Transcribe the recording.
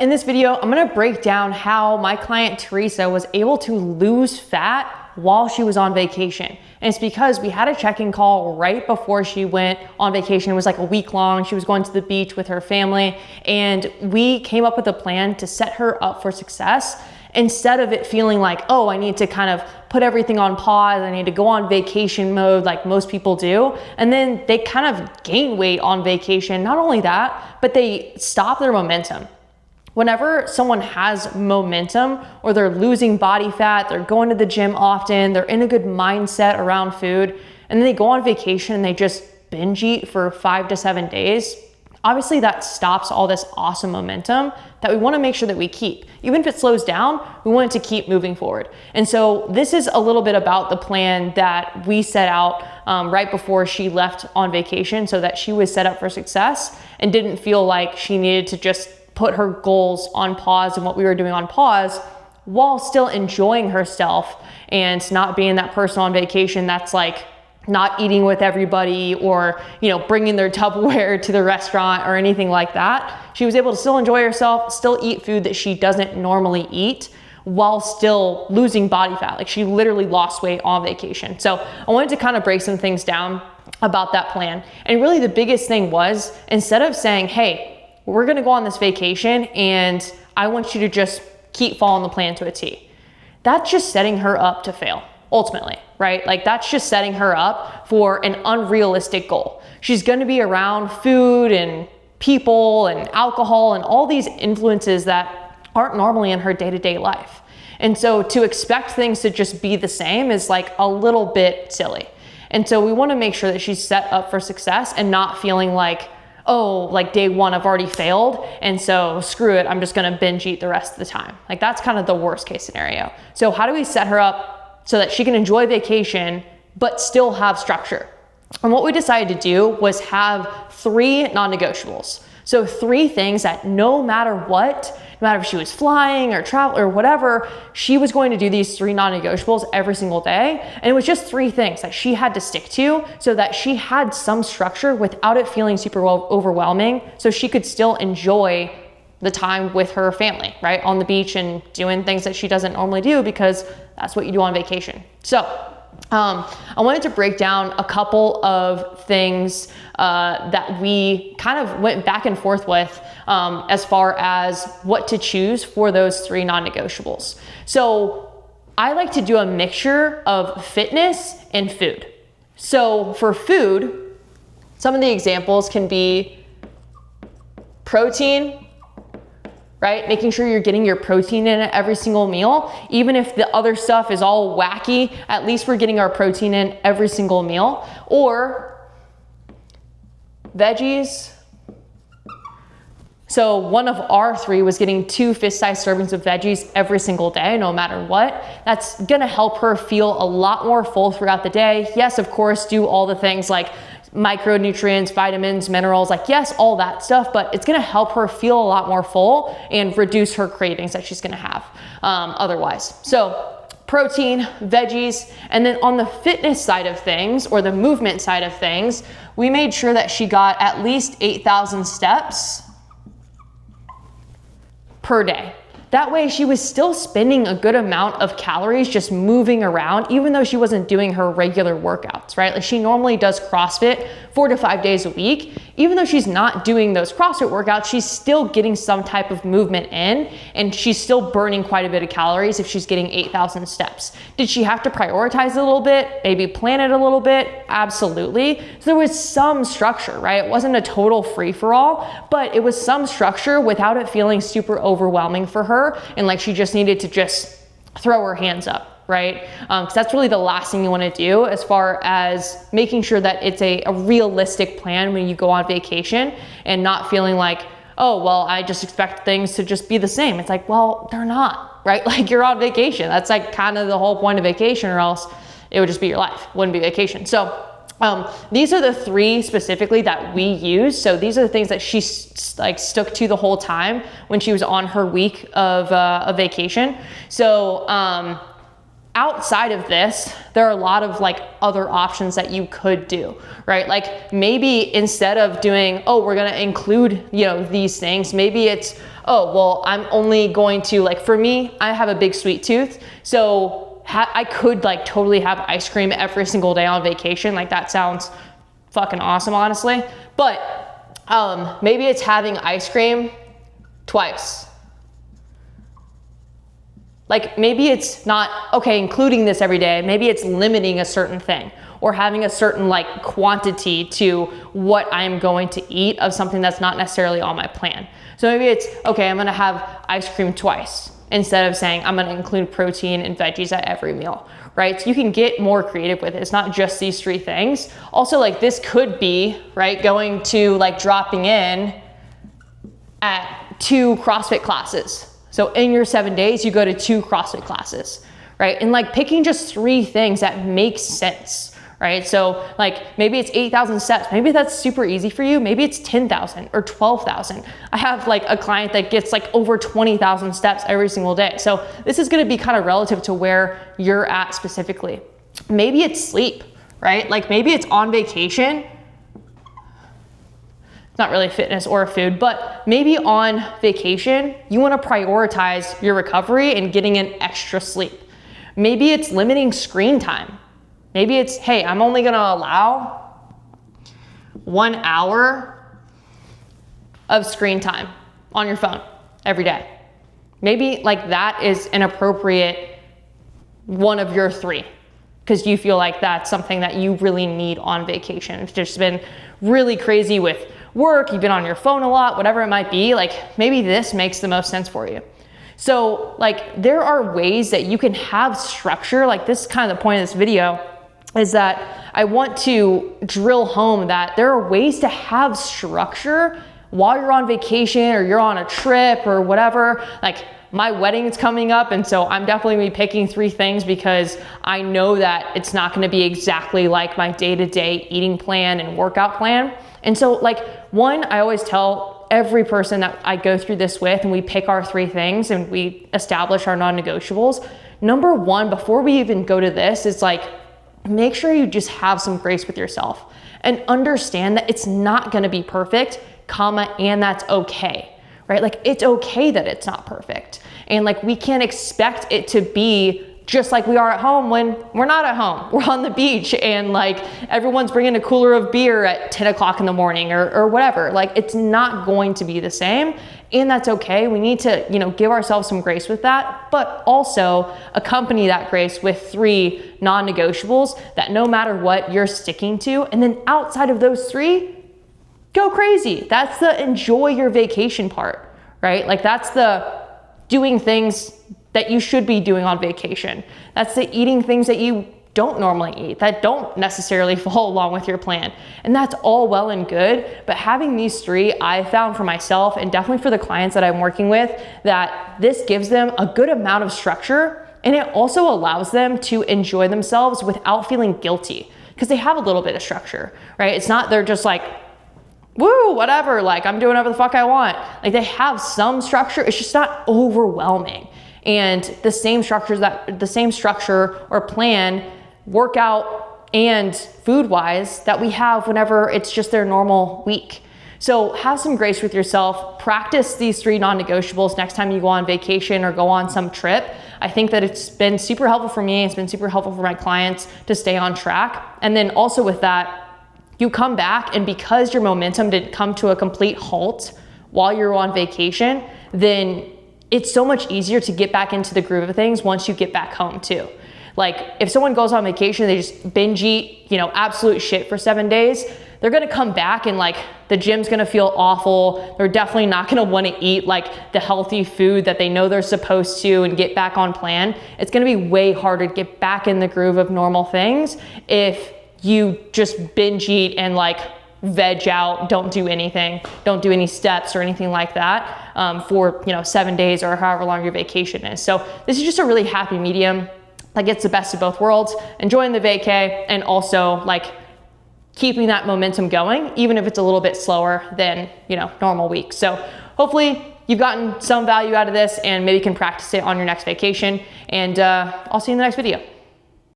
In this video, I'm gonna break down how my client Teresa was able to lose fat while she was on vacation. And it's because we had a check-in call right before she went on vacation. It was like a week long. She was going to the beach with her family, and we came up with a plan to set her up for success instead of it feeling like, oh, I need to kind of put everything on pause. I need to go on vacation mode like most people do. And then they kind of gain weight on vacation. Not only that, but they stop their momentum. Whenever someone has momentum or they're losing body fat, they're going to the gym often, they're in a good mindset around food, and then they go on vacation and they just binge eat for 5 to 7 days, obviously that stops all this awesome momentum that we want to make sure that we keep. Even if it slows down, we want it to keep moving forward. And so this is a little bit about the plan that we set out right before she left on vacation, so that she was set up for success and didn't feel like she needed to just put her goals on pause and what we were doing on pause while still enjoying herself and not being that person on vacation that's like not eating with everybody or, you know, bringing their Tupperware to the restaurant or anything like that. She was able to still enjoy herself, still eat food that she doesn't normally eat while still losing body fat. Like, she literally lost weight on vacation. So I wanted to kind of break some things down about that plan. And really the biggest thing was, instead of saying, hey, we're gonna go on this vacation and I want you to just keep following the plan to a T, that's just setting her up to fail ultimately, right? Like, that's just setting her up for an unrealistic goal. She's gonna be around food and people and alcohol and all these influences that aren't normally in her day-to-day life. And so to expect things to just be the same is like a little bit silly. And so we wanna make sure that she's set up for success and not feeling like, oh, like day one, I've already failed, and so screw it, I'm just gonna binge eat the rest of the time. Like, that's kind of the worst case scenario. So how do we set her up so that she can enjoy vacation, but still have structure? And what we decided to do was have 3 non-negotiables. So 3 things that no matter what, no matter if she was flying or travel or whatever, she was going to do these 3 non-negotiables every single day. And it was just 3 things that she had to stick to so that she had some structure without it feeling super overwhelming, so she could still enjoy the time with her family, right? On the beach and doing things that she doesn't normally do, because that's what you do on vacation. So I wanted to break down a couple of things that we kind of went back and forth with as far as what to choose for those 3 non-negotiables. So I like to do a mixture of fitness and food. So for food, some of the examples can be protein, right? Making sure you're getting your protein in at every single meal. Even if the other stuff is all wacky, at least we're getting our protein in every single meal. Or veggies. So one of our 3 was getting 2 fist-sized servings of veggies every single day, no matter what. That's gonna help her feel a lot more full throughout the day. Yes, of course, do all the things like micronutrients, vitamins, minerals, like yes, all that stuff, but it's gonna help her feel a lot more full and reduce her cravings that she's gonna have otherwise. So protein, veggies, and then on the fitness side of things, or the movement side of things, we made sure that she got at least 8,000 steps per day. That way she was still spending a good amount of calories just moving around, even though she wasn't doing her regular workouts, right? Like, she normally does CrossFit 4 to 5 days a week. Even though she's not doing those CrossFit workouts, she's still getting some type of movement in, and she's still burning quite a bit of calories if she's getting 8,000 steps. Did she have to prioritize a little bit? Maybe plan it a little bit? Absolutely. So there was some structure, right? It wasn't a total free-for-all, but it was some structure without it feeling super overwhelming for her, and like she just needed to just throw her hands up, right? Because that's really the last thing you want to do as far as making sure that it's a realistic plan when you go on vacation, and not feeling like, oh, well, I just expect things to just be the same. It's like, well, they're not, right? Like, you're on vacation. That's like kind of the whole point of vacation, or else it would just be your life. It wouldn't be vacation. So these are the 3 specifically that we use. So these are the things that she stuck to the whole time when she was on her week of vacation. So outside of this, there are a lot of like other options that you could do, right? Like maybe instead of doing, oh, we're gonna include, you know, these things, maybe it's, oh, well, I'm only going to, like, for me, I have a big sweet tooth. So I could like totally have ice cream every single day on vacation. Like that sounds fucking awesome, honestly. But maybe it's having ice cream twice. Like maybe it's not, okay, including this every day. Maybe it's limiting a certain thing or having a certain like quantity to what I'm going to eat of something that's not necessarily on my plan. So maybe it's, okay, I'm gonna have ice cream twice instead of saying I'm gonna include protein and veggies at every meal, right? So you can get more creative with it. It's not just these 3 things. Also, like this could be, right, going to like dropping in at 2 CrossFit classes. So in your 7 days, you go to 2 CrossFit classes, right? And like picking just 3 things that make sense, right? So like maybe it's 8,000 steps. Maybe that's super easy for you. Maybe it's 10,000 or 12,000. I have like a client that gets like over 20,000 steps every single day. So this is gonna be kind of relative to where you're at specifically. Maybe it's sleep, right? Like maybe it's on vacation. Not really fitness or food, but maybe on vacation, you wanna prioritize your recovery and getting in extra sleep. Maybe it's limiting screen time. Maybe it's, hey, I'm only gonna allow 1 hour of screen time on your phone every day. Maybe like that is an appropriate one of your 3 because you feel like that's something that you really need on vacation. It's just been really crazy with work, you've been on your phone a lot, whatever it might be, like maybe this makes the most sense for you. So like there are ways that you can have structure. Like this is kind of the point of this video is that I want to drill home that there are ways to have structure while you're on vacation or you're on a trip or whatever. Like my wedding is coming up, and so I'm definitely gonna be picking 3 things because I know that it's not gonna be exactly like my day-to-day eating plan and workout plan. And so like one, I always tell every person that I go through this with and we pick our 3 things and we establish our non-negotiables. Number 1, before we even go to this, is like, make sure you just have some grace with yourself and understand that it's not gonna be perfect, and that's okay, right? Like it's okay that it's not perfect. And like we can't expect it to be just like we are at home when we're not at home. We're on the beach and like everyone's bringing a cooler of beer at 10 o'clock in the morning or whatever. Like it's not going to be the same, and that's okay. We need to, give ourselves some grace with that, but also accompany that grace with 3 non-negotiables that no matter what you're sticking to. And then outside of those 3, go crazy. That's the enjoy your vacation part, right? Like that's the doing things that you should be doing on vacation. That's the eating things that you don't normally eat, that don't necessarily fall along with your plan. And that's all well and good, but having these 3, I found for myself and definitely for the clients that I'm working with, that this gives them a good amount of structure, and it also allows them to enjoy themselves without feeling guilty because they have a little bit of structure, right? It's not they're just like, woo, whatever, like I'm doing whatever the fuck I want. Like they have some structure, it's just not overwhelming. And the same structure or plan, workout and food-wise, that we have whenever it's just their normal week. So have some grace with yourself. Practice these 3 non-negotiables next time you go on vacation or go on some trip. I think that it's been super helpful for me. It's been super helpful for my clients to stay on track. And then also with that, you come back, and because your momentum didn't come to a complete halt while you're on vacation, then it's so much easier to get back into the groove of things once you get back home too. Like if someone goes on vacation, they just binge eat, absolute shit for 7 days, they're gonna come back and like the gym's gonna feel awful. They're definitely not gonna wanna eat like the healthy food that they know they're supposed to and get back on plan. It's gonna be way harder to get back in the groove of normal things if you just binge eat and like veg out, don't do anything, don't do any steps or anything like that for 7 days or however long your vacation is. So this is just a really happy medium that gets the best of both worlds, enjoying the vacay and also like keeping that momentum going, even if it's a little bit slower than normal weeks. So hopefully you've gotten some value out of this and maybe can practice it on your next vacation, and I'll see you in the next video.